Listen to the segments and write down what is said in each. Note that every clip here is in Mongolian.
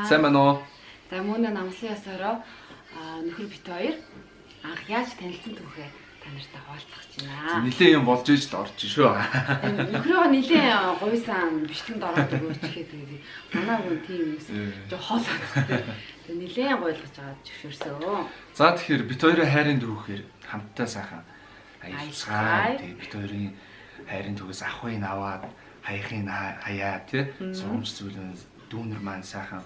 Сайн байна уу? За мөн намсын ясаараа нөхөр бит хоёр анх яаж танилцсан түүхээ та нартай хуваалцах гэж байна. Нилээ юм болж иж л орж шүү. Нөхрөө нилээ гуйсан бичлэгэнд ороод өгөөч гэхэд манай хүн тийм юмс жоо хоолой. Тэг нилээ гойлгож байгаа зөвшөөрсөө. За тэгэхээр бит хоёрын хайрын түүхээр хамтдаа сайхан аялцгаа. Тэг бит хоёрын хайрын түүхээс ахвын аваад хаяхын хаяа тий сургамж зүйлэн дүүнер маань сайхан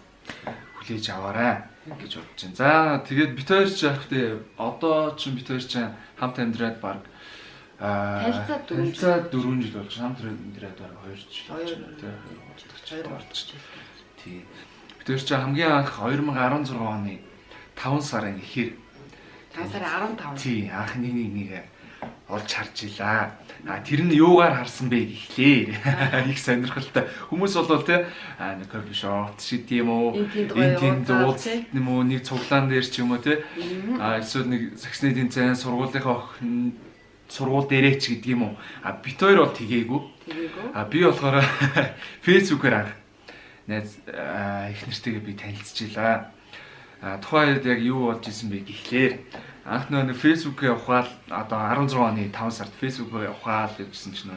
хүлээж аваарай гэж бодож байна. За тэгээд бит хоёр ч яг тэ одоо ч бит хоёр ч хамт амьдраад баг танилцаад 4 жил болж хамт амьдраад баг 2 жил болж байна тий 2 орч. Тий. Бит хоёр ч хамгийн анх 2016 оны 5 сарын эхээр 5 сарын 15. Тий анхны нэг олж харж илаа. Тэр нь юугаар харсан бэ гэхлээ. Их сонирхолтой. Хүмүүс бол те нэг кофе шоп шиг тийм үү. Энд дууц юм уу нэг цуглаан дээр ч юм уу те. Эсвэл нэг саксны тэмцээн сургууль дээрээ ч гэдэг юм уу. Бит хоёр бол тгээгүй. Би болохоор фэйсбүүкээр анх найз их нэртэйгээ би танилцчихлаа. Тухайд яг юу болж исэн бэ гэхлээр анх нэг фэйсбүүкээ ухаал одоо 16 оны 5 сард фэйсбүүкээ ухаал гэжсэн чинь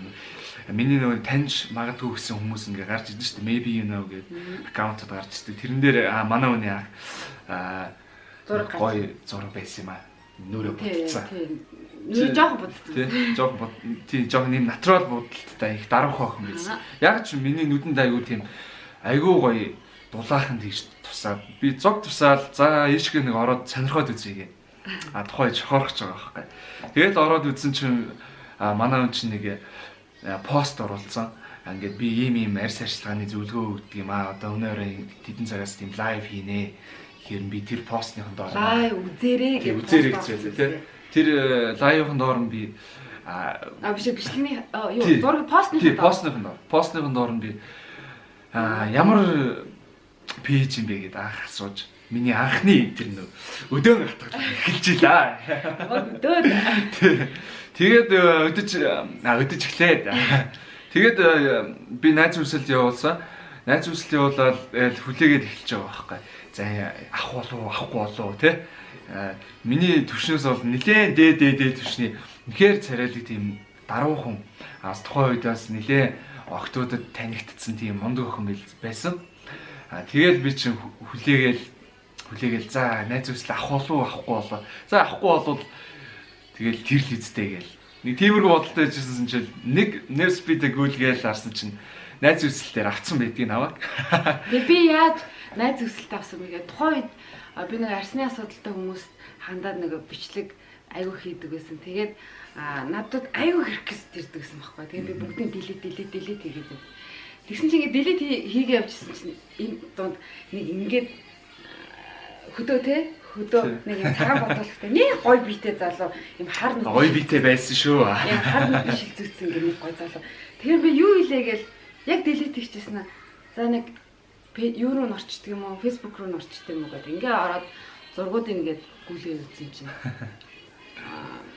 миний нэг таньж магадгүй гэсэн хүмүүс ингээ гарч ирдэ шүү дээ. Maybe you know гэдэг аккаунтад гарч ирдэ. Тэрэн дээр манай хүний гоё зураг байсан юм аа. Нүрээ бодцсан. Нүрээ жоохон бодцсан. Тий, жоохон юм натурал бодолттой их даруух охин байсан. Яг ч миний нүдэнд айгүй тийм айгүй гоё дулаахан тийш тусаад би зог тусаал за ийшгээ нэг ороод сонирхоод үзье. Тухай чохорхож байгаа байхгүй. Тэгээд ороод үзсэн чинь манай хүн чинь нэг пост оруулсан. Ингээд би ийм арьс арчилгааны зөвлөгөө өгдөг юм аа. Одоо өнөөрөө тэдэн цагаас тийм лайв хийнэ. Тэгэхээр би тэр постныхын доор лайв үзээрэй гэж үзээрэй тий. Тэр лайвын доор нь би биш бичлэгийн юу зураг постныхын доор нь би ямар пэйж юм бэ гэдээ асууж миний анхны тэр өдөөн хатгаж эхэлж илаа. Өдөөд. Тэгээд өдөж эхлээд. Тэгээд би найз үсэлд явуулсан. Найз үсэлд явуулаад хүлээгээд эхэлж байгаа байхгүй. За ах болов авахгүй болов те. Миний төвшнөөс бол нилээн дээд төвшний үнэхээр царайлаг тийм даруухан. Тухайн үед бас нилээн октодод танигдсан тийм мундаг охин байсан. Тэгээд би чинь хүлээгээл за найз үсэл авах болов авахгүй болоо. За авахгүй болвол тэгэл тэр л эзтэй гээл. Нэг тиймэрхүү бодолтой ажилласан чинь нэг спидэ гүйлгээл харсан чинь найз үсэл дээр авцсан байдгийг аваад. Тэгээ би яаж найз үсэлт авсан бэ гэдэг тухайн үед би нэг арсны асуудалтай хүмүүст хандаад нэг бичлэг аягүй хийдэг байсан. Тэгээд надад аягүй хэрэгс ирдэг гэсэн байхгүй. Тэгээд би бүгдийг delete хийгээд. Тэгсэн чинь ингээд delete хийгээ явжсэн чинь энэ дунд нэг ингээд хөдөө нэг юм цагаан бодлоготой нэг гой биетэй залуу юм хар нэг гой биетэй байсан шүү. Юм хар нэг шилзүүцсэн гэх нэг гой залуу. Тэгэхээр би юу хийлээ гээл яг delete хийчихсэн аа. За нэг юу руу орчдөг юм уу, Facebook руу орчдөг юм уу гэдэг. Ингээ ороод зургуудыг ингээд гүйлгээ үзсэн чинь.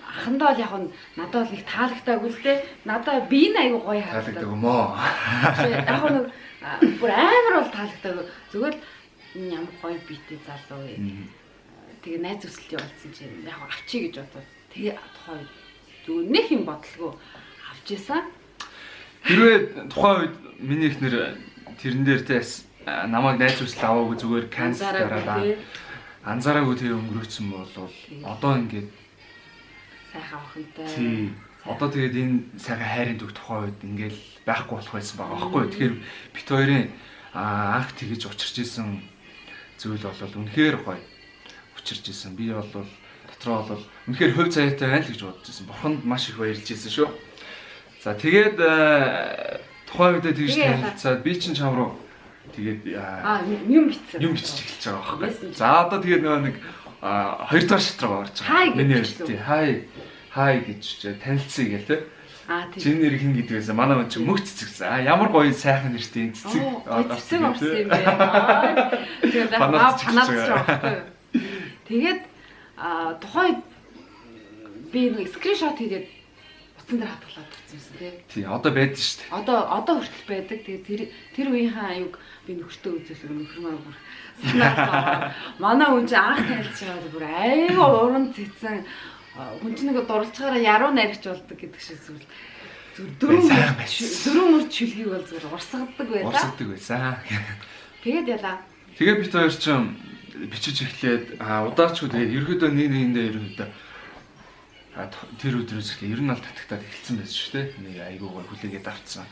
Ахандаа л яг нь надад бол их таалагдаагүй л дээ. Надад би энэ аягүй гоё таалагддаг юм уу? Яг нэг бүр амар бол таалагдаагүй. Зүгээр л ямар гоё биетэй залуу вэ. Тэгээ найз үсэлт явуулсан чинь яг авчий гэж бодоод тэгээ тухайн зүгээр нэг юм бодлого авч исэн. Хэрвээ тухайн үед миний ихнэр тэрэн дээр те намайг найз үсэлт аваагүй зүгээр cancel дараад анзаараагүй тэгээ өнгөрөөцсөн бол одоо ингээд сайхан охинтой. Тий. Одоо тэгээд энэ сайхан хайрын түүх тухайн үед ингээл байхгүй болох байсан байгаа байхгүй. Тэгэхээр бит хоёрын анх тэгэж учирч исэн зүйл бол үнэхээр гоё учирч исэн. Би бол дотроо бол үнэхээр хувь заяатай байна л гэж бодож исэн. Бурханд маш их баярлж исэн шүү. За тэгээд тухайн үедээ тэгж танилцаад би чинь чам руу тэгээд юм бичиж эхэлж байгаа байхгүй. За одоо тэгээд нэг 2 дахь шат руу орж байгаа. Миний хэлтий. Хай гэж танилцъя гээл те. Чиний нэр хин гэдэг байсан. Манай хүн чинь мөх цэцэгсэн. Ямар гоё сайхан нэртэй цэцэг. Цэцэг орсон юм байна. Тэгээд панаач байгаа. Тэгээд тухайн би нэг скриншот хийгээд цэцэн дээр хатгалаад ирсэн тий. Тий, одоо байдаг шүү дээ. Одоо хүртэл байдаг. Тэгээд тэр үеийнхээ аюуг би нөхөртөө үзүүлэг нөхөр маань бүр санаа. Манай хүн чинь анх тайлж байгаа бүр аюу уран цэцэн хүн чинь нэг дурлцгаараа яруу наригч болдог гэдэг шиг зүйл. Дөрөв мөр чөлгийг бол зүгээр урсгадаг байлаа. Урсгадаг байсан. Тэгээд ялаа. Тэгээд бид хоёр чинь бичиж эхлээд удаачгүй тэгээд ерөөдөө нэгэндээ ерөөдөө тэр өдрөөс эхлээ ер нь аль татагтаад эхэлсэн байсан шүү дээ. Нэг айгуугаар хүлээгээд авцсан.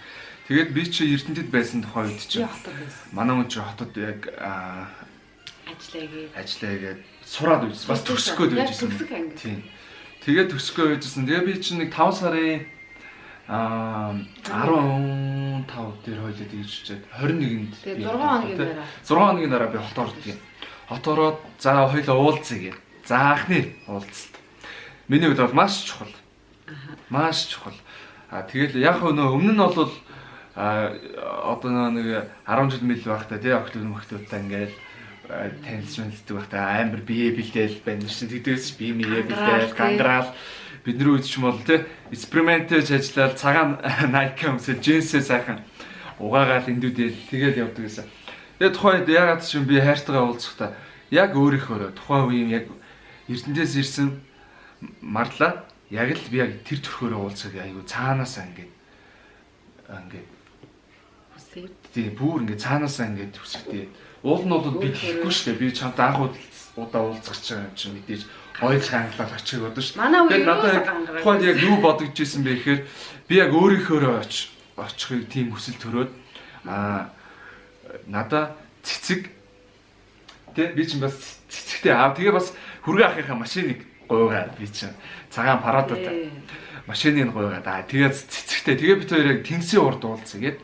Тэгээд би чи Эрдэнэтэд байсан тухай үед чи манай хүн чи хотод яг ажиллаагээд сураад үйсэн. Бас төгсгөөд үйсэн. Тийм. Тэгээд төгсгөө үйсэн. Тэгээ би чи нэг 5 сарын 15 дээр хойлоод ирж чад 21-нд би 6 хоногийн дараа 6 хоногийн дараа би хот ордог юм. Хот ороод за хоёлоо уулзъя гэв. За анхны уулзалт. Миний хувьд бол маш чухал. Маш чухал. Тэгэл яг өмнө нь бол одоо нэг 10 жил мэл байхдаа тий октод мөхтөдтэй ингээл танилцдаг байхдаа амар бие бэлдээл байна шин тэгдээс бие мие бэлдээл ганграал бидний үед ч юм бол тий экспериментэж ажиллаад цагаан Nike өмсөж джинсээ сайхан угаагаал эндүүдэл тэгээд явдаг гэсэн. Тэгээд тухайд ягаад ч юм би хайртайгаа уулзахдаа яг өөрийнхөө тухайн үеийн яг Эрдэнэтэс ирсэн марлаа яг л би яг тэр төрхөөрөө уулзах айгу цаанаасаа ингээд хүсээ. Тий бүр ингээд цаанаасаа ингээд хүсэхтэй. Уул нь бол би хэлэхгүй шүү дээ. Би чамд анх удаа уулзах чинь мэдээж ойлж хангалал очих бодсон шүү. Тэгээд надад тухайд яг юу бодогдож исэн бэ гэхээр би яг өөрийнхөө очихыг тийм хүсэл төрөөд надаа цэцэг тий би чинь бас цэцэгтэй тэгээ бас хүргээ ахынхаа машиныг гуйгаад би чинь цагаан парадтай машиныг гуйгаад тэгээд цэцэгтэй тэгээ бид хоёр яг тэнгисийн урд уулзъя гээд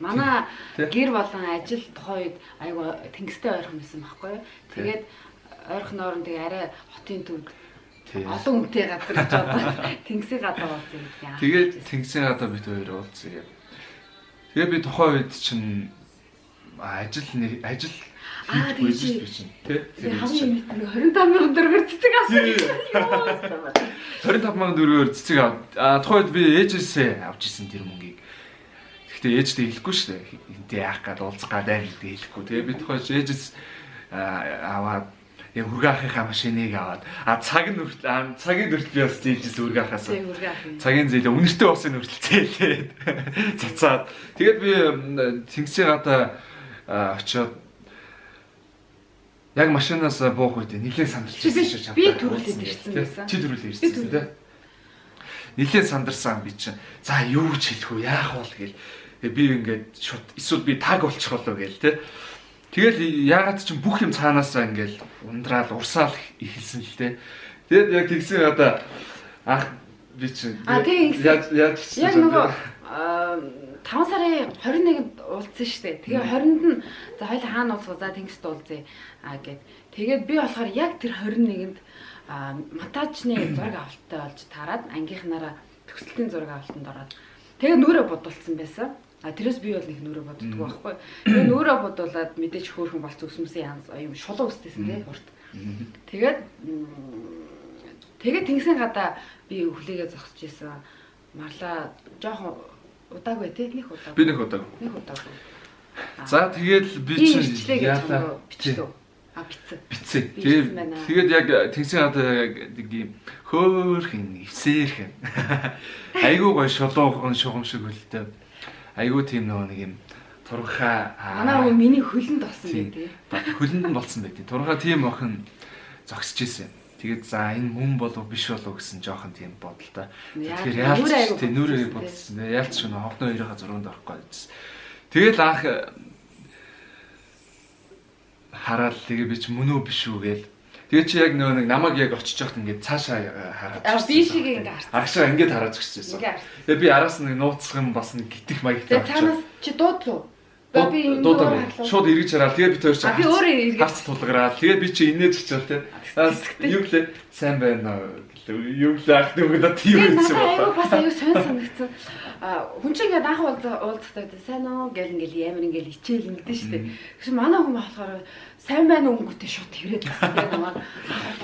манай гэр болон ажил тухайд айгу тэнгистэй ойрхон байсан байхгүй юу. Тэгээд ойрхон орон тэгээ арай хотын төвд олон үнэтэй газар гэж бодоод тэнгисийн гадаа уулзъя гэдэг. Тэгээд тэнгисийн гадаа бид хоёр уулзъя. Тэгээ би тухайн үед чинь ажил хийдэггүй би чинь тий. Хамгийн нийт нэг 25,000 төгрөгөөр цэцэг авсан. 25,000 төгрөгөөр цэцэг тухайн үед би ээжээсээ авч ирсэн тэр мөнгийг. Гэхдээ ээжтэй хэлэхгүй шүү дээ. Энтэй яах гээд уулзах гадаа гэдэг хэлэхгүй. Тэгээ би тухайн ээжээс аваад яг хүргээ ахынхаа машиныг аваад цагийн хүртэл би бас ээжээс хүргээ ахаас. Цагийн зээлээ үнэртэй усын хүртэл зээлээд цацаад. Тэгээд би тэнгисийн гадаа очиод яг машинаас буух үед нэлээд сандарч ирсэн шүү. Би төрүүлээд ирсэн байсан. Чи төрүүлээд ирсэн тий. Нэлээд сандарсан би чинь. За юу ч хэлэх үү яах вэ гээл. Би ингээд шууд эсвэл би таг болчих болоо гээл тий. Тэгэл ягаад ч бүх юм цаанаасаа ингээд ундраал урсаал ихэлсэн л тий. Тэгэд яг тэгсэн гадаа анх би чинь яаж яг нөгөө 5 сарын 21-нд уулзсан шүү дээ. Тэгээ 20-нд нь за хоёул хаана уулзах за тэнгист уулзъя гэд. Тэгээд би болохоор яг тэр 21-нд матажны зураг авалттай болж таарад ангийнхнаараа төгсөлтийн зураг авалтанд ороод тэгээ нүрэ бодулсан байсан. Тэрээс би бол нэг нүрэ боддгоо байхгүй. Тэгээ нүрэ бодуулаад мэдээж хөөрхөн болц өсмөсөн юм шулуу өстэйсэн тий урт. Тэгээд тэнгисийн гадаа би хүлээгээ зогсож исэн. Марлаа жоохон удаагүй тий нэг удаа. Би нэг удаа. За тэгээд би чинь яалаа бичлээ. Бицээ. Тэгээд яг тэнгисийн гадаа нэг юм хөөрхөн эвсээрхэн. Айгуу гоё шулуухан шугамшиг хөлтэй. Айгуу тийм нэг юм турхаа манай хүн миний хөлөнд болсон байх тий. Хөлөнд нь болсон байх тий. Турхаа тийм охин зогсож исэн. Тэгээд за энэ мөн болов биш болов гэсэн жоохон тийм бодолтой. Тэгэхээр яалч тий нүрээ бодсон. Яалч шинэ хогноо хоёроо зурганд орохгүй байсан. Тэгэл анх хараад тэгээ би ч мөн үү биш үү гээл. Тэгээ чи яг нэг намайг яг очиж явахт ингээд цаашаа хараад. Би шиг ингээд харсан. Агшаа ингээд хараад зогсчихсон. Тэгээ би араас нь нууцх юм бас нэг гитэх маягтай. Тэгээ цаанаас чи дуудлуу. Би дуудаа. Шууд эргэж хараад тэгээ би тэр чинь би өөрөө эргэж харц тулгараад тэгээ би чи инээд очивол те. Юу гэлээ сайн байна уу Юу л ах дөнгөд тийм Тэгээд юм надад байна. аюу бас аюу сонь санагдсан. Хүн чинь ингээд анх уулзахтаа сайн уу гэл ингээл ямар ингээл ичээл ингэдэж штэ. Тэгсэн манай хүн болохоор сайн байна уу өнгөтэй шууд тэрээд байна намайг.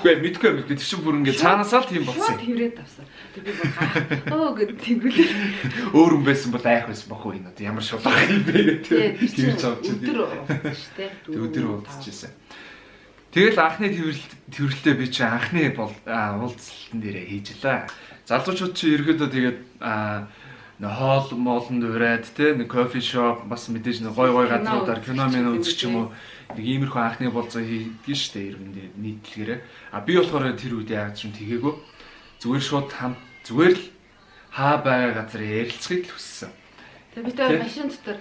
Үгүй мэдгүй тэр чинь бүр ингээд цаанаасаа л тийм болсон. Шууд тэрээд авсан. Тэг би бүр оо гэд тэгвэл Өөр хүн байсан бол айх байсан бохоо энэ одоо ямар шулах юм бэ тэр гэдэг. чинь Тэрж авч өдөр уулзсан штэ. өдөр уулзчихсан. Тэгэл анхны тэрвэрлэлтэй би чи анхны уулзалтан дээрээ хийжлээ. Залуучууд чи ерөөдөө тэгээд нэг хоол моолнд ураад те нэг кофе шоп бас мэдээж нэг гой газруудаар кино мэн үзэх ч юм уу нэг иймэрхүү анхны болцоо хийдгэн штэ ерөөндөө нийтлэгээрээ. Би болохоор тэр үед яаж ч юм тэгээгүй. Зүгээр шууд зүгээр л хаа байгаа газар ярилцахыг л хүссэн. Тэг би тэр машин дотор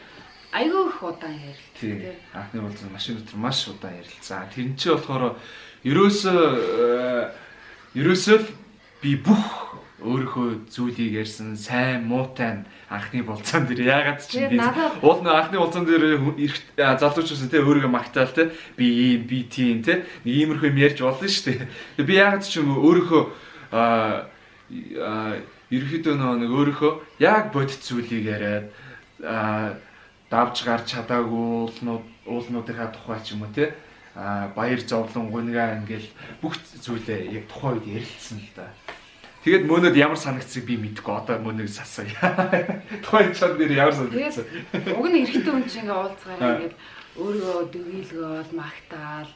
айгүй их удаан ярилцсан тий. Анхны уулзсан машин дотор маш удаан ярилцсан. Тэр чинь болохоор ерөөсөө л би бүх өөрийнхөө зүйлийг ярьсан сайн муутай анхны болцоон дээр яагаад ч би уул нэг анхны болцоон дээр залуучсан те өөрийгөө магтаал те би ийм би тийм те нэг иймэрхүү юм ярьж болно шүү дээ. Би яагаад ч юм өөрийнхөө ерөөхдөө нэг өөрийнхөө яг бодит зүйлийг яриад давж гарч чадаагүй уулнуудынхаа тухай ч юм уу те баяр зовлон гунгаа ингээл бүх зүйлээ яг тухайн үед ярилцсан л да. Тэгээд мөнөд ямар санагцыг би мэдэхгүй одоо мөнөд сасаа. Тухайн чад дээр ямар санагцсан. Уг нь эрэгтэй хүн чинь ингээ уулзгаараа ингээд өөрөө дүгийлгөөл магтаал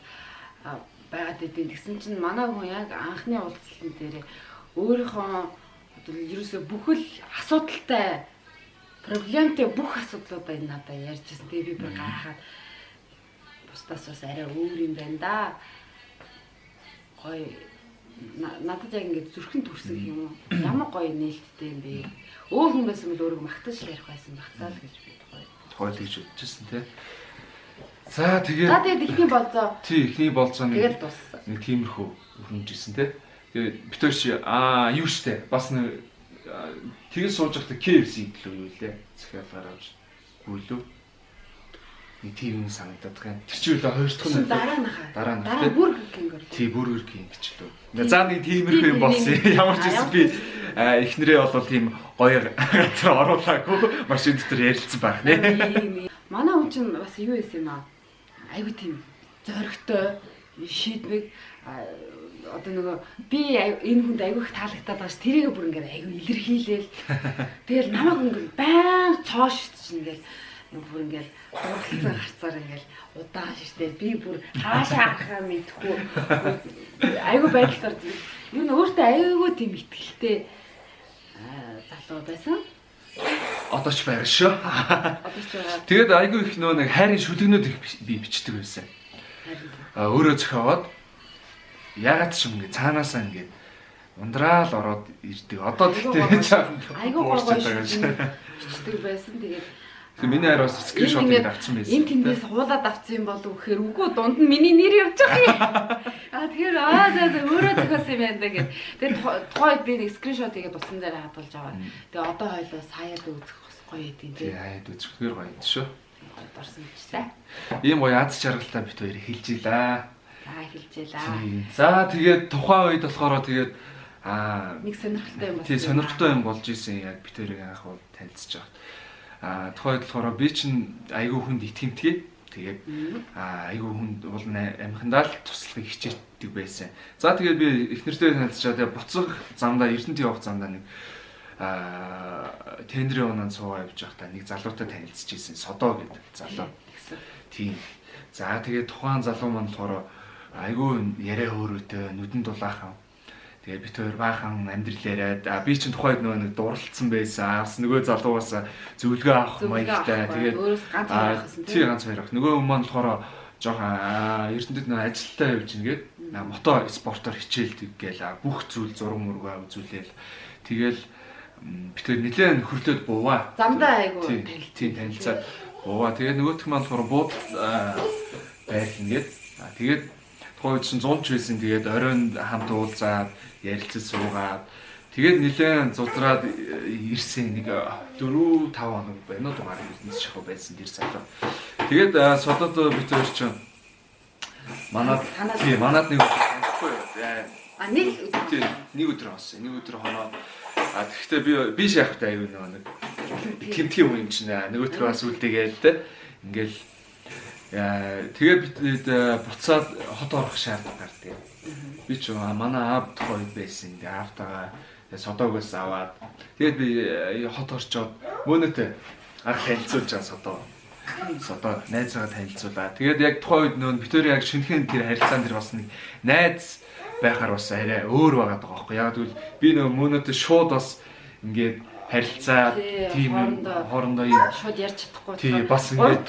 байгаад идэв. Тэгсэн чинь манай хүн яг анхны уулзалтын дээр өөрийнхөө ерөөсөө бүхэл асуудалтай проблемтэй бүх асуудлуудаа надад ярьжсэн. Тэгээ би бүр гайхаад бусдаас бас арай өөр юм байна да. Гоё надад яг ингэ зүрхэн төрсөн юм уу? Ямар гоё нээлттэй юм бэ? Өөр хүн байсан бол өөрийгөө магтаж ярих байсан багтаал гэж би тухай тэгж бодчихсон тий. За тэгээд ихний болзоо. Тий, ихний болзоо тэгээд дууссан. Нэг тиймэрхүү хөнжсэн тий. Тэгээд битүүр чи юу штэ бас нэг тэгээд сууж байхдаа KFC гэлөө юу лээ. Захиал гаргаж гүйлүү. Нэг тийм санагдаад байгаа. Тэр чинь л хоёр дахь нь дараа Burger King гэр. Тий, Burger King гэж лөө. За нэг тиймэрхүү юм болсон. Ямар ч байсан би эхнэрээ болоо тийм гоё газар оруулаагүй машин дотор ярилцсан байх нэ. Манай хүн чинь бас юу байсан юм аа. Айгу тийм зоригтой шийдвэг одоо нөгөө би энэ хүнд айгу их таалагдаад байгаа ш. Тэрийг бүр ингээд айгу илэрхийлээл. Тэгэл намайг ингээд баян цоо шидэж ингээл бүр ингээд дуралцсан харцаар ингээл удаан шиштэй. Би бүр хаашаа авахаа мэдэхгүй. Айгу байдлаар юу н өөртөө айгу тийм ихтгэлтэй залуу байсан. Одоо ч байна шүү. Тэгээд айгүй их нөө нэг хайрын шүлгнүүд их би бичдэг байсан. Өөрөө зохиогоод ягаад ч юм ингэ цаанаасаа ингэ ундраал ороод ирдэг. Одоо тэгтээ чам айгүй гоё бичдэг байсан. Тэгээд миний хайр бас скриншотыг авсан байсан. Энэ тэндээс хуулаад авсан юм болов гэхээр үгүй дунд нь миний нэр явж байгаа юм. Тэгэхээр за өөрөө зохиосон юм байна гэх. Тэгээд тухайд би нэг скриншот хийгээд утсан дээр хадгалж аваад. Тэгээд одоо хойлоо саяад үзэх гоё идэв. Тий, хаяад үзэхээр гоё юм шүү. Дорсон ч та. Ийм гоё аз жаргалтай бит хоёрыг хэлжээ. За тэгээд тухайн үед болохоор тэгээд нэг сонирхолтой юм болсон. Тий, сонирхолтой юм болж исэн яг бит хоёрыг анх уу танилцж байгаа. Тухайд болохоор би чинь айгүй хүнд итгэмтгий. Тэгээд айгүй хүнд бол амхандаа л туслахыг хичээдэг байсан. За тэгээд би эхнэртэй танилцчаад буцах замдаа Эрдэнэт явах замдаа нэг тендерийн унаанд суугаа явж байхдаа нэг залуутай танилцж ирсэн. Содоо гэдэг залуу. Тийм. За тэгээд тухайн залуу маань болохоор айгүй яриа хөөрөөтэй нүдэн дулаахан. Тэгээд бит хоёр баахан амьдрал яриад би чинь тухайд нөгөө нэг дурлцсан байсан. Бас нөгөө залуугаас зөвлөгөө авах маягтай. Тэгээд тий ганц хоёр ах. Нөгөө хүмүүс маань болохоор жоохон Эрдэнэт нөгөө ажилдаа явж ингээд мото спортоор хичээлдэг гээл бүх зүйл зураг мөргөө үзүүлээл. Тэгэл бит хоёр нэлээд хөрлөөд буваа. Замдаа айгүй танилцаад буваа. Тэгээд нөгөөх маань болохоор бууд байх ингээд. Тэгээд тухайд чинь 100 ч байсан. Тэгээд оройн хамт уулзаад ярилцаж суугаад тэгээд нэлээд зузраад ирсэн нэг 4-5 хоног байна уу дугаар Эрдэнэс шахуу байсан тэр залуу. Тэгээд содод бит хоёр чинь манад нэг А нэг тий нэг өдөр хонсон. Нэг өдөр хоноод тэгэхдээ би шахахтай аюу нэг тэмтгийн юм чинь нөгөөтгөө бас үлдээгээл те. Ингээл тэгээ бид буцаад хот орох шаардлага гардаг. Би ч манай аав тухай байсан. Тэгээ аавтайгаа содоогоос аваад тэгээд би хот орчоод мөнөтэй арга танилцуулж байгаа содоо найзаагаа танилцуулаа. Тэгээд яг тухайн үед нөө бид хоёр яг шинэхэн тэр харилцаан дээр бас нэг найз байхаар бас арай өөр байгаад байгаа байхгүй. Яг тэгвэл би нөө мөнөтэй шууд бас ингээд харилцаа тийм хоорондоо юм шууд ярьж чадахгүй. Тий бас ингээд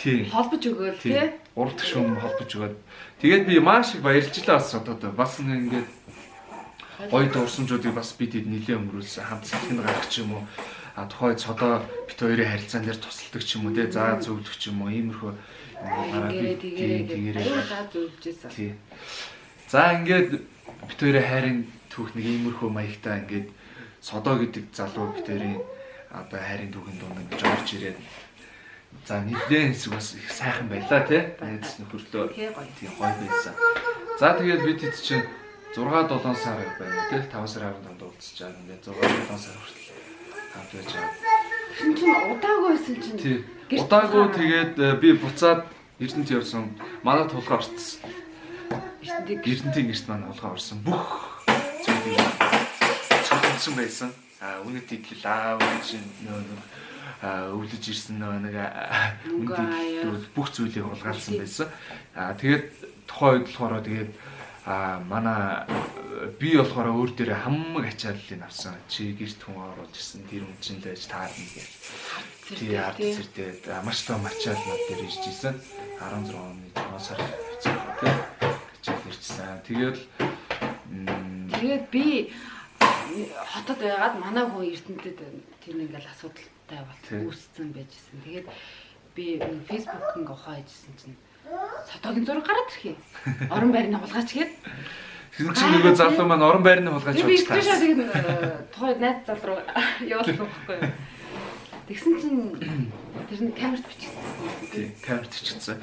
тий холбож өгөөл тий. Урдах шум холбож өгөөд. Тэгээд би маш их баярлжлаа бас одоо бас ингээд гоё дурсамжуудыг бас бид нэлээд өнгөрүүлсэн. Хамт сэтгэн гарах ч юм уу. Тухайн цодоо бит хоёрын харилцаан дээр тусалдаг ч юм уу те заа зөвлөх ч юм уу иймэрхүү тэгээрээ заа зөвлөжсэн. Тий. За ингээд бит хоёрын хайрын түүх нэг иймэрхүү маягтай ингээд содоо гэдэг залуу бит хоёрын одоо хайрын түүхэн дунд ингэж орж ирээд за нэгэн хэсэг бас их сайхан байлаа те. Найз нөхөрлөө тий гоё байсан. За тэгээд бид хэд чинь 6-7 сар байна те 5 сарын хооронд уулзч байгаа ингээд 6-7 сар хүртэл хамт байж байгаа. Тэгсэн чинь удаагүй байсан чинь. Тий. Удаагүй тэгээд би буцаад Эрдэнэт явсан. Манай тулгаа орцсон. Эрдэнэтийн гэрт манай тулгаа орсон. Бүх зүйлийг цогцсон байсан. Үнэтэй гэл аав чинь өвлөж ирсэн нэг үнэтэй бүх зүйлийг хулгайлсан байсан. Тэгээд тухайн үед болохоор тэгээд манай би болохоор өөр дээрээ хамаг ачааллыг авсан. Чи гэрт хүн оруулж ирсэн. Тэр хүн чинь л байж таарна гэж. Тий ард зэрдээ маш том ачааллууд дээр ирж исэн. 16 оны 6 сар хэвчээ тий. Ачаал иржсэн. Тэгээд би хотод байгаад манай хүн Эрдэнэтэд тэр ингээл асуудалтай бол үүссэн байжсэн. Тэгээд би фэйсбүүк ингээ ухаажсэн чинь содогийн зураг гараад ирэхээ. Орон байрны хулгайч гээд. Тэр чинь нөгөө залуу маань орон байрны хулгайч болж таа. Би скриншот тэгээд тухайд найз зал руу явуулсан байхгүй юу. Тэгсэн чинь тэр нь камерт бичсэн. Тий, камерт бичсэн.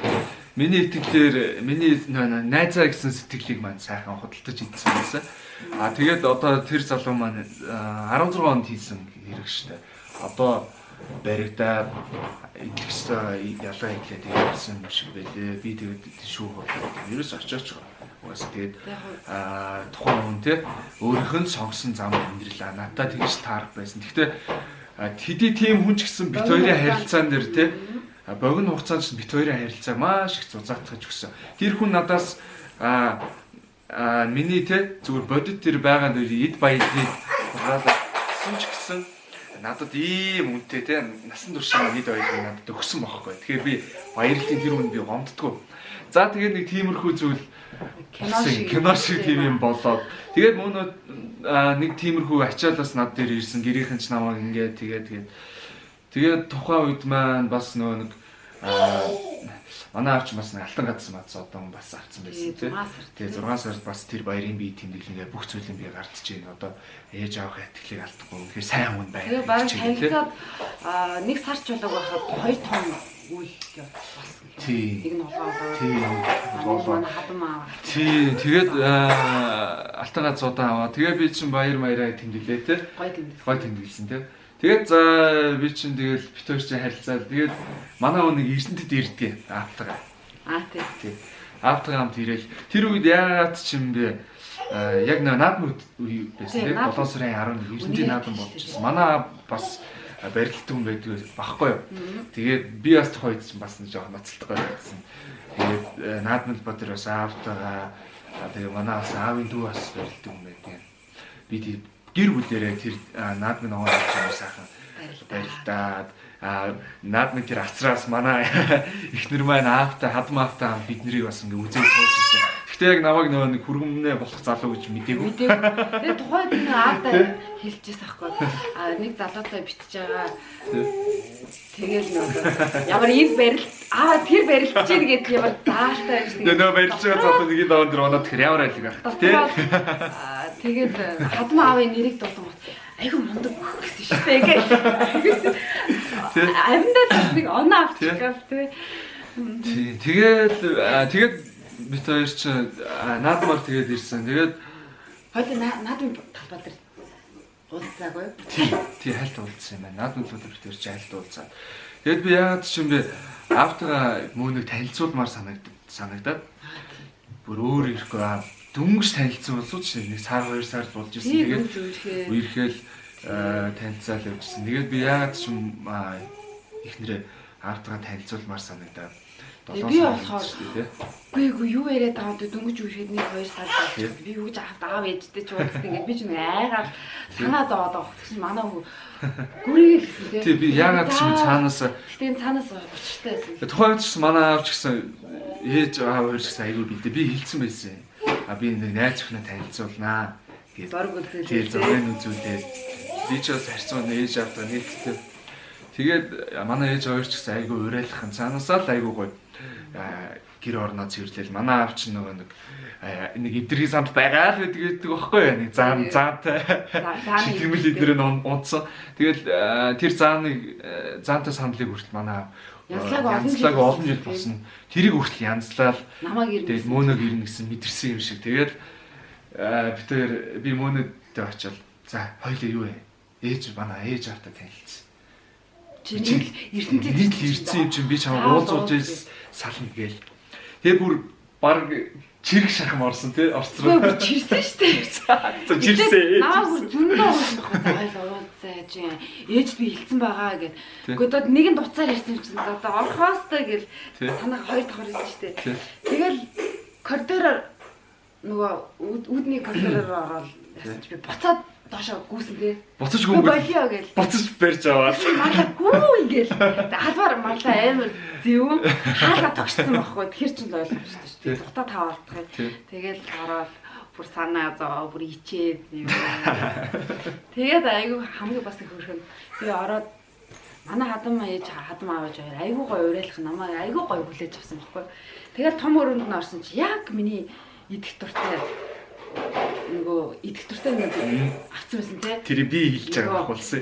Миний итгэлээр миний найзаа гэсэн сэтгэлийг маань сайхан худалдаж идсэн байсан. Тэгээд одоо тэр залуу маань 16 онд хийсэн хэрэг штэ. Одоо баригдаад идэвхтэй ялгаа хийлээ тэгсэн юм шиг байлээ. Би тэгээд шүүх бодлоо. Ерөөс очооч байгаа. Угаас тэгээд тухайн хүн те өөрийнх нь сонгосон зам амьдралаа. Надад тэгж таарах байсан. Гэхдээ тэдий тийм хүн ч гэсэн бит хоёрын харилцаан дээр те богино хугацаанд ч бит хоёрын харилцааг маш их зузаатгаж өгсөн. Тэр хүн надаас миний те зүгээр бодит тэр байгаа нэр эд баялыг хуралсан ч гэсэн надад ийм үнэтэй те насан туршийн эд баялыг надад өгсөн байхгүй. Тэгэхээр би баярлалын тэр үнд би гомддгоо. За тэгээд нэг тиймэрхүү зүйл кино шиг тийм юм болоод тэгээд мөн нэг тиймэрхүү ачаалаас над дээр ирсэн гэрийнхэн ч намайг ингээд тэгээд тухайн үед маань бас нэг манай авч бас нэг алтан гадсан мат одоо бас авсан байсан тийм. Тэгээд 6 сард бас тэр баярын бие тэмдэглэгээ бүх зүйлийн би гардж байна. Одоо ээж аавах итгэлийг алдахгүй. Тэгэхээр сайн хүн байна. Тэгээд баг танилцаад нэг сар ч болоог байхад 2 том үйл болсон. Нэг нь олоо. Тийм. Хадам аваа. Тийм. Тэгээд алтан гад цудаан аваа. Тэгээд би чинь баяр маяраа тэмдэглээ те. Гой тэмдэглэсэн те. Тэгээд за би чинь тэгэл бит хоёр чинь харилцаад тэгээд манай хүн нэг Эрдэнэтэд ирдэг аавтайгаа. Тийм. Аавтайгаа хамт ирээл тэр үед яагаад ч юм бэ яг наадмын үе байсан тийм 7 сарын 11 Эрдэнэтийн наадам болчихсон. Манай бас барилддаг хүн байдаг байхгүй юу. Тэгээд би бас тухайд чинь бас нэг жоохон ноцтолтой байсан. Тэгээд наадмын Батэр бас аавтайгаа тэгээд манай бас аавын дүү бас барилддаг хүн байдаг. Би тийм гэр бүлээрээ тэр наадмын оон авч сайхан барилдаад наадмын тэр ацраас манай эхнэр маань аавтай хадам аавтай бид нарыг бас ингээ үзээд сууж ирсэн. Гэхдээ яг намайг нэг хүргэмнээ болох залуу гэж мэдээгүй. Тэгээд тухайд нэг аавтай хэлчихсэн аахгүй. Нэг залуутай битж байгаа. Тэгэл ямар ийм барилт тэр барилтж ийн гэж ямар заалтай байсан. Нөө барилж байгаа залуу нэг даун дээр оноод тэр ямар айлг байх тий. Тэгээд хадам аавын нэрийг дуулсан гот айгүй мундаг гэсэн шүү дээ гэж. Амьдаа нэг оноо авчихсан тий. Тэгээд бид хоёр ч наадмаар тэгээд ирсэн. Тэгээд хоёул наадмын талбай дээр уулзаагүй. тий хальт уулзсан юм байна. Наадмын төлөв бид хоёр ч хальт уулзаад. Тэгээд би яагаад ч юм бэ автога мөнөг танилцуулмаар санагдаад бүр өөр ирэхгүй дөнгөж танилцсан болсоо ч нэг сар 2 сар болж ирсэн. Тэгээд үерхэл танилцаал явжсэн. Тэгээд би яагаад ч юм ихнэрээ автога танилцуулмаар санагдаад би болохоор үгүй юу яриад байгаа вэ дөнгөж үерхэд нэг 2 сар болж би юу ч аав ээжтэй ч уулзсан ингээд би ч нэг айгаар санаа зовоод байгаа. Тэгсэн манай хүү гүрийгээ гэсэн тий би яагаад ч юм цаанаас тэгтээ цаанаас очтой байсан. Тухайн үед ч манай аав ч гэсэн ээж аав хоёр ч гэсэн айгүй бэлдээ би хэлсэн байсан. Би нэг найз охиноо танилцуулнаа гэж. Зураг үзүүлээ. Тий зургийг үзүүлээд би ч бас харьцан ээж аавтай нийтдээ. Тэгээд манай ээж хоёр ч гэсэн айгүй уриалах цаанаасаа л айгүй гоё гэр орноо цэвэрлээл манай аав ч нэг эвдрийн самт байгаа л гэдэг байхгүй юу нэг заантай шигмэл эдгээр нь унтсан. Тэгэл тэр заантай сандлыг хүртэл манай янзлаг олон жил болсон. Тэрийг хүртэл янзлал намайг тэгэл мөнөг ирнэ гэсэн мэдэрсэн юм шиг. Тэгээд бид хоёр би мөнөдтэй очил. За хоёлаа юу вэ? Манай ээж аавтай танилцсан. Чи эрдэнэтэй ирсэн юм чинь би чамаа уулзуулж сална гээл. Тэгээ бүр баг чирэг шахам орсон тий орцроо. Би чирсэн штэ. За чирсэн. Наа бүр зөндөө уулзсан байхгүй уулзаа чи ээж би хилцэн байгаа гэд. Гэхдээ одоо нэг нь дуцаар ярьсан чинь одоо орхоостой гэл танаа хоёр давхар ирсэн штэ. Тэгэл коридороор нөгөө үүдний коридороор ороод би буцаад доошоо гүйсэн тий. Буцаж гүнгэл. Болио гэл. Буцаж барьж аваад. Марлаа гүү ингээл. Халбаар марлаа амар зэв. Хаалга тогтсон байхгүй. Тэр чинь л ойлгомжтой шүү дээ. Зутаа таваалдах. Тэгэл ороод бүр санаа зоо бүр ичээд юм. Тэгээд айгүй хамгийн бас их хөрхөн. Би ороод манай хадам ээж хадам аавч хоёр айгүй гоё уриалах намайг айгүй гоё хүлээж авсан байхгүй. Тэгээд том өрөөнд нь орсон чи яг миний идэх дуртай нөгөө идэх дуртай нэг авсан байсан тий. Тэр би хэлж байгаа ахуулсан.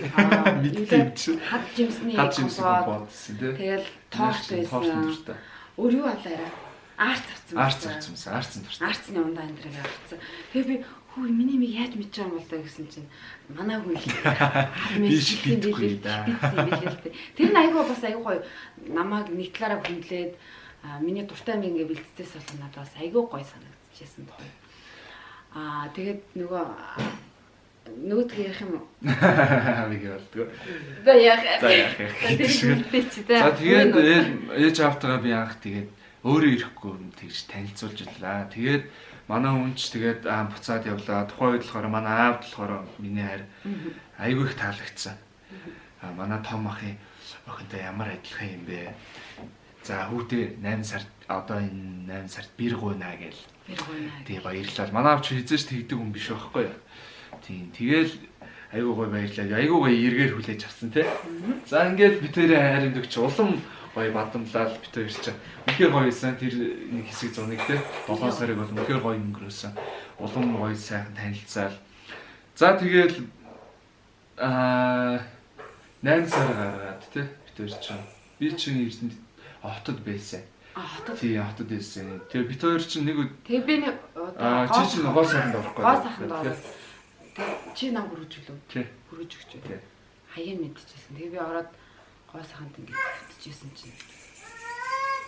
Мэдээ чи. Хад жимсний бодсон тий. Тэгэл тоорт байсан. Өөр юу алаараа? Арц авсан. Арцсан дуртай. Арцны ундаа энэ тэрийг авсан. Тэгээ би хүү миний миг яаж мэдж байгаа юм бол та гэсэн чинь манай хүн л би шийдэхгүй да. Тэр нь айгүй бас айгүй гоё намайг нэг талаараа хүндлээд миний дуртай миг ингээ бэлдсээс бол надад бас айгүй гоё санагдчихсэн тоо. Тэгээд нөгөөдгөө ярих юм уу? Миг болдгоо. За яах. За тэгээд ээж аавтайгаа би анх тэгээд өөрөө ирэхгүй тэгж танилцуулж ирлээ. Тэгээд манай хүн ч тэгээд буцаад явлаа. Тухайн үед болохоор манай аавд болохоор миний хайр айгүй их таалагдсан. Манай том ахын охинтой ямар адилхан юм бэ? За хүүхдээ 8 сард одоо энэ 8 сард бэр гуйнаа гээл. Тэгээ баярлалаа. Манай аав ч хизээш тэгдэг хүн биш байхгүй юу? Тийм. Тэгэл айгүй гоё баярлалаа. Айгүй гоё эргээр хүлээж авсан тий. За ингээд бид нэрээ хайр өгч улам гоё бадамлал бид хоёр ч үнэхээр гоё байсан. Тэр нэг хэсэг зуныг тий 7 сарыг бол үнэхээр гоё өнгөрөөсөн. Улам гоё сайхан танилцаал. За тэгэл 8 сар гаргаад тий бид хоёр ч би чинь Эрдэнэт хотод байсан. Хотод. Тий, хотод байсан. Тэгээ бид хоёр чинь нэг Тэгээ би нэг чи чинь гоо сайханд орохгүй. Гоо сайханд ороо. Тэгээ чи нам хүрэж үлээ. Тий. Хүрэж өгч. Тий. Хаяа мэдчихсэн. Тэгээ би ороод гоо сайханд ингээд бүтчихсэн чинь.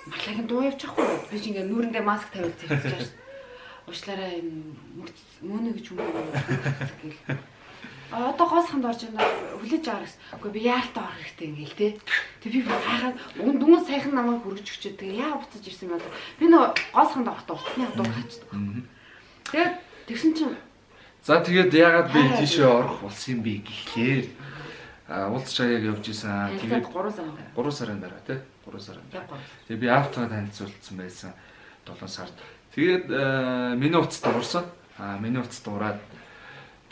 Махлагын дуу явчихгүй. Би чи ингээд нүүрэндээ маск тавиад зэвчээж. Уучлаарай энэ мөнө гэж юм уу гэл. Одоо гоо сайханд орж байна. Хүлээж аваа гэсэн. Үгүй би яалтаа орох хэрэгтэй ингээл тий. Тэгээ би хайхаад дүнгийн сайхан намайг хүргэж өчөөд тэгээ яа буцаж ирсэн юм бол би нөгөө гоо сайханд орохдоо утасны дуу хаачдаг. Тэгээд тэгсэн чинь за тэгээд яагаад би тийшээ орох болсон юм бэ гэхлээр уулзч аяг явж исэн. Тэгээд 3 сарын дараа тий 3 сарын дараа. Тэгээ би аавтайгаа танилцуулсан байсан 7 сард. Тэгээд миний утас дуурсан. Миний утас дуураад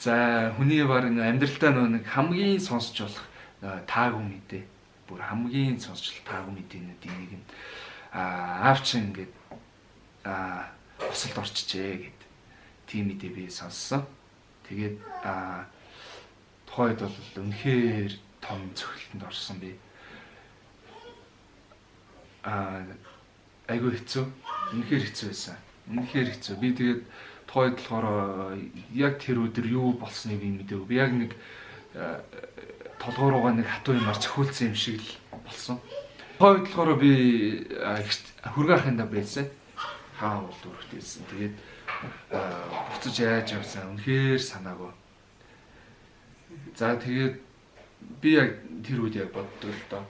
за хүний баг амьдралдаа нэг хамгийн сонсч болох таагүй мэдээ. Бүр хамгийн сонсч таагүй мэдээнүүдийн нэг нь аавч ингээд усалд орчжээ гэд. Тийм мэдээ би сонссон. Тэгээд тухайд бол үнэхээр том цохилтонд орсон би. Айгүй хэцүү. Үнэхээр хэцүү байсан. Үнэхээр хэцүү. Би тэгээд тухайд болохоор яг тэр өдөр юу болсныг би мэдээгүй. Би яг нэг толгой руугаа нэг хатуу юмар цохиулсан юм шиг л болсон. Тухайд болохоор би хөргөө ахында байсан. Хаа бол дүрхтэйсэн. Тэгээд буцаж яаж явсан үнэхээр санаагүй. За тэгээд би яг тэр үед яг боддог л доо.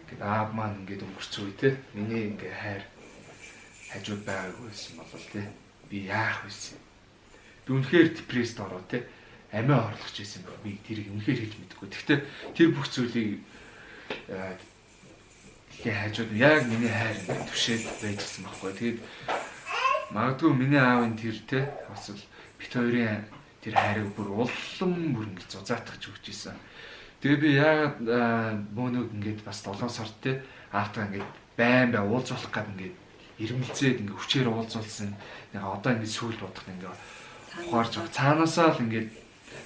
Тэгээд аав маань ингээд өнгөрцөө үе те. Миний ингээ хайр хажууд байгаагүй байсан бол те. Би яах вэсэн. Би үнэхээр депресд ороо те. Амиа орлогч байсан ба би тэрийг үнэхээр хэлж мэдэхгүй. Гэхдээ тэр бүх зүйлийг хажууд яг миний хайр ингээд төвшөөд байжсэн байхгүй. Тэгээд магадгүй миний аавын тэр те бас л бит хоёрын тэр хайрыг бүр улам бүр ингээд зузаатгаж өгч ийсэн. Тэгээ би яагаад мөнөг ингээд бас 7 сард те аавтаа ингээд байн уулзуулах гад ингээд ирмэлцээд ингээд хүчээр уулзуулсан. Яг одоо ингээд сүүл бодох ингээд ухаарч цаанаасаа л ингээд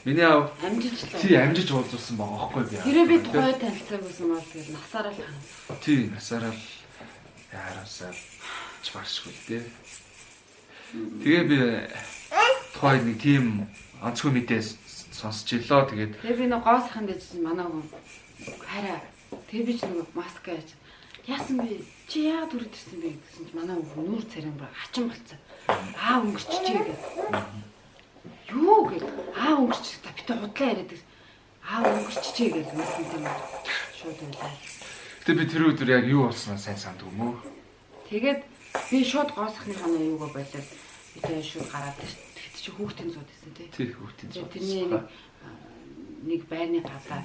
миний аав амжиж уулзуулсан байгаа байхгүй би. Тэрээ би тухай танилцаагүй байсан бол тэгээд насаараа л хансан. Тий насаараа л яараасаа чваршгүй те. Тэгээ би тухай нэг тийм онцгой мэдээ сонсч илоо. Тэгээд би нэг гоосхын дэжсэн манай хүн хараа. Тэгээ би ч нэг маск яаж яасан бэ? Чи яагаад үрд ирсэн бэ гэсэн чи манай хүн нүүр царин бүр хачин болцсон. Аа өнгөрччихээ гэдэг. Юу гэж аа өнгөрчих та битээ худлаа яриад гэсэн. Аа өнгөрччихээ гэж мэдсэн юм. Шууд байлаа. Гэтэ би тэр өдөр яг юу болсноо сайн сандгүй мөө. Тэгээд би шууд гоосхны ханаа юугаа болоод битээ шууд гараад тэгт чи хүүхдийн зууд гэсэн тий. Тий хүүхдийн зууд. Тэрний нэг байрны гадаа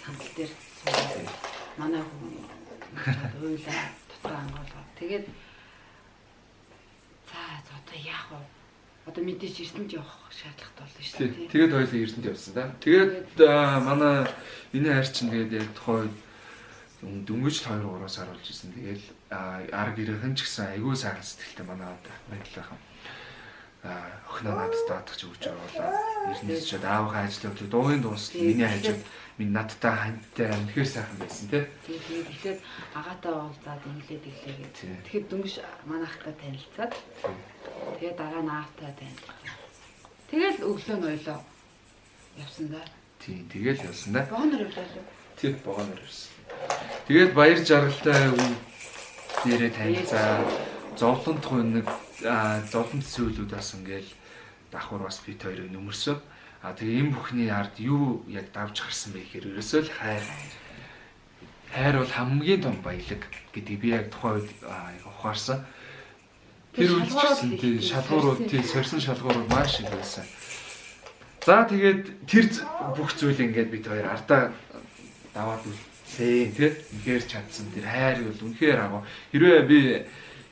сандал дээр манай хүн ойлаа дотор ангуулгаа. Тэгээд за одоо яах вэ? Одоо мэдээж эрдэнэт явах шаардлагатай болно шүү дээ. Тэгээд хоёул эрдэнэт явсан да. Тэгээд манай миний хайр чинь тэгээд яг тухай дөнгөж 2-3 сар болж исэн. Тэгээд арга гэрхэн ч гэсэн айгүй сайхан сэтгэлтэй манай мэдлэхэн охиноо надад даатгаж өгч явуулаад эрдэнэт ч аавынхаа ажил явдлыг дуугийн дуусал миний хажууд минь надтай хандтай үнэхээр сайхан байсан тий. Тэгээд эхлээд агаатай уулзаад инглээд иглээгээд. Тэгэхэд дөнгөж манайхтай танилцаад тэгээд дараа нь аавтай танилцсан. Тэгэл өглөө нь ойлоо явсан да. Тий, тэгэл явсан да. Богонор явлаа лөө. Тий, богонор явсан. Тэгээд баяр жаргалтай үе дээрээ танилцаа зовлонт нэг зовлонт зүйлүүд бас ингээл давхар бас бит хоёрыг нөмөрсөн. Тэгээ энэ бүхний ард юу яг давж гарсан бэ гэхээр ерөөсөө л хайр. Хайр бол хамгийн том баялаг гэдгийг би яг тухайн үед ухаарсан. Тэр үйлчлсэн тий шалгуурууд тий сорьсон шалгуурууд маш их байсан. За тэгээд тэр бүх зүйл ингээд бит хоёр ардаа даваад үлдсэн тий үнэхээр чадсан. Тэр хайр бол үнэхээр агуу. Хэрвээ би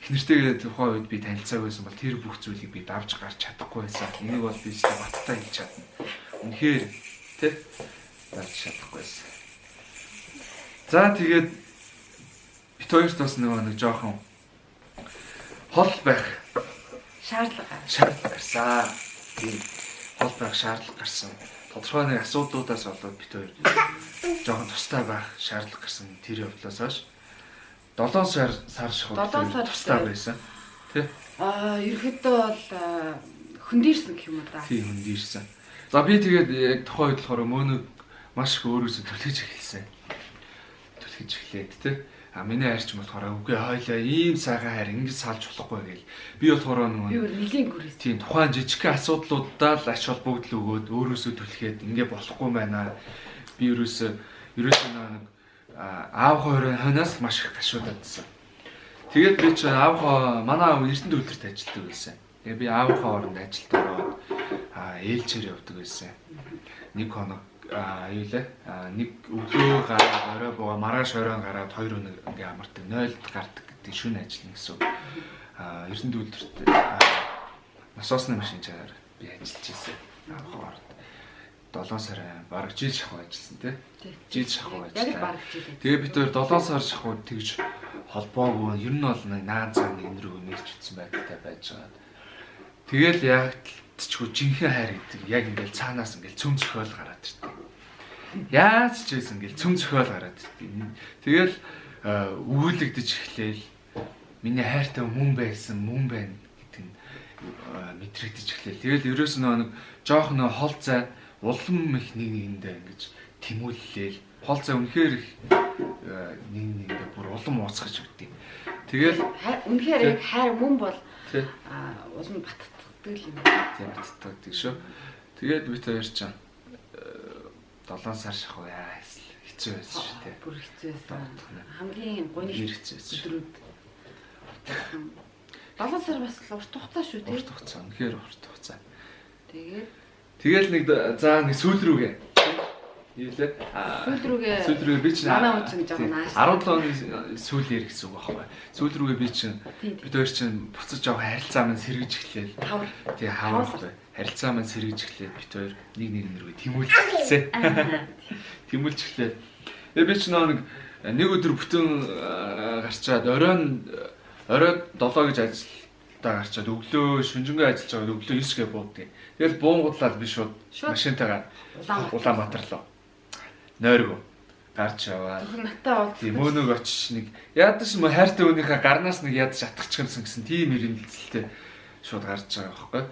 эхнэртэйгээ тухайн үед би танилцаагүй байсан бол тэр бүх зүйлийг би давж гарч чадахгүй байсан. Энийг бол би ч баттай хэлж чадна. Үнэхээр тий давж чадахгүй байсан. За тэгээд бит хоёрт бас нэг жоохон хол байх шаардлага гарсан. Тийм хол байх шаардлага гарсан. Тодорхой нэг асуудлуудаас болоод бит хоёр жоохон тустай байх шаардлага гарсан. Тэр явдлаас хойш 7 сар шахуу тустай байсан. Тэ? Ерөөхдөө бол хөндөрсөн гэх юм уу да. Тийм хөндөрсөн. За би тэгээд яг тухайн үед болохоор мөнөг маш их өөрөөсөө түлхэж эхэлсэн. Түлхэж эхлээд тэ. Миний хайрч болохоор үгүй хойлоо ийм сайхан хайр ингэж салж болохгүй гэл. Би болохоор би нэлийн гүрээс. Тийм тухайн жижигхэн асуудлуудаа л ач холбогдол өгөөд өөрөөсөө түлхээд ингэ болохгүй байна. Би ерөөсөө нэг аав хоёрын хойноос маш их гашуудаадсан. Тэгээд би ч манай аав Эрдэнэт үйлдвэрт ажилладаг байсан. Тэгээд би аавынхаа оронд ажилд ороод ээлжээр явдаг байсан. Нэг хоног юу лээ? Нэг өглөө гараад орой боо маргааш оройн гараад 2 өнөг ингээ амардаг 0-д гардаг гэдэг шөнө ажиллана гэсэн. Эрдэнэт үйлдвэрт насосны машинчаар би ажиллаж байсан. Аавынхаа оронд 7 сар бараг жил шахуу ажилласан тий. Жил шахуу ажиллаа. Тэгээ бид хоёр 7 сар шахуу тэгж холбоогүй ер нь бол наан цаан нэг рүү нэрч утсан байдалтай байж байгаа. Тэгэл яг чгүй жинхэнэ хайр гэдэг яг ингээл цаанаас ингээл цөм цохиол гараад ирдэг. Яаж ч байсан ингээл цөм цохиол гараад ирдэг. Тэгэл өгүүлэгдэж эхлээл миний хайртай мөн байсан мөн байна гэдэг мэдрэгдэж эхлэв. Тэгэл ерөөс нэг жоох нөө хол цай улам их нэг нэгэндээ ингэж тэмүүллээл. Хол цай үнэхээр их нэг нэгэндээ бүр улам ууцгаж өгдөө. Тэгэл үнэхээр яг хайр мөн бол тий улам баттдаг юм. тий баттдаг шүү. Тэгээд бид хоёр ч 7 сар шахав яа хэцүү байсан шүү дээ. Бүр хэцүү байсан. Хамгийн гониг хэцүү байсан. өдрүүд 7 сар бас урт хугацаа шүү тий. Урт хугацаа. Үнэхээр урт хугацаа. Тэгэл нэг сүүл рүүгээ. Ийлээ. Сүүл рүүгээ би чинь манай үчин жоо нааш. 17 оны сүүл яар гэсэн үг байхгүй. Сүүл рүүгээ би чинь бид хоёр чинь буцаж жоо харилцаа маань сэргэж эхлэв. Тий хавар. Харилцаа маань сэргэж эхлэв. Бид хоёр нэг рүү тэмүүлж эхэлсэн. Тэмүүлж эхлэв. Тэгээ би чинь нэг өдөр бүтэн гарчаад оройн 7 гэж ажилдаа гарчаад өглөө шүнжэнгээ ажиллаж байгаа өглөө 9 гэ буудгийг. Тэгэл буунгуудлаад би шууд машинтайгаа Улаанбаатар руу нойргоо гарч яваа. Натаа бол тийм мөнөг очиж нэг ядаж юм хайртай өөнийхөө гарнаас нэг ядаж атгачих юмсан гэсэн тийм ирэнэлцэлтэй шууд гарч байгаа байхгүй.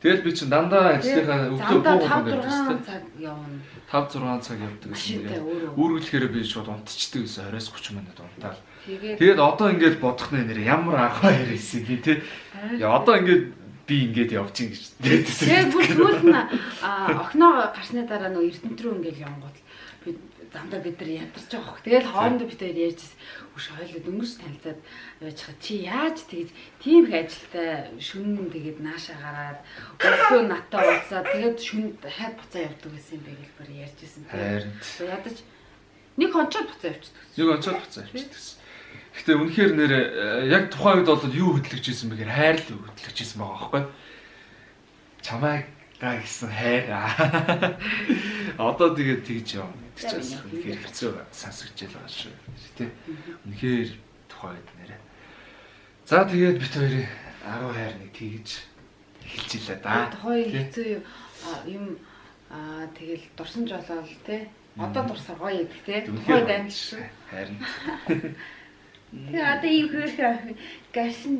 Тэгэл би чинь дандаа ажлынхаа өглөө буугаад 5-6 цаг явна. 5-6 цаг явдаг гэсэн. Үүргэлэхээр би шууд унтчихдээ гэсэн 20-30 минут унтаал. Тэгээд одоо ингээд бодох нэр ямар анхаа ярьсан гээ тий. Яа одоо ингээд би ингээд явж ин гэж. Тэгээд бүр сүүл нь охиноо гарсны дараа нөө Эрдэнэт рүү ингээд явгууд би замдаа бид нар ядарч байгаа хөх. Тэгэл хоорондоо бид хоёр ярьжсэн. Үш хойлоо дөнгөж танилцаад явж хаа чи яаж тэгэж тийм их ажилтай шүн тэгээд наашаа гараад өглөө натаа уулзаад тэгээд шүнд хайд буцаа явдаг гэсэн юм бэ гэж бүр ярьжсэн. Тэгээд ядаж нэг хонцоод буцаа явчихдаг. Гэтэ үнэхээр нэр яг тухайн үед бол юу хөдлөж ийсэн бэ гэхээр хайр л хөдлөж ийсэн байгаа байхгүй. Чамайг гэсэн хайр. Одоо тэгээд тэгж явна. Тэр чинь үнэхээр хэцүү сонсогдож байгаа шүү. Тэ. Үнэхээр тухайн үед нэрэ. За тэгээд бит хоёрын 10 хайр нэг тэгж эхэлж илаа да. Тухайн хэцүү юм тэгэл дурсан жолоол тэ. Одоо дурсаар гоё яд тэ. Тухайн дамжсан. Харин Тэгээ одоо ийм хөөх гарсан.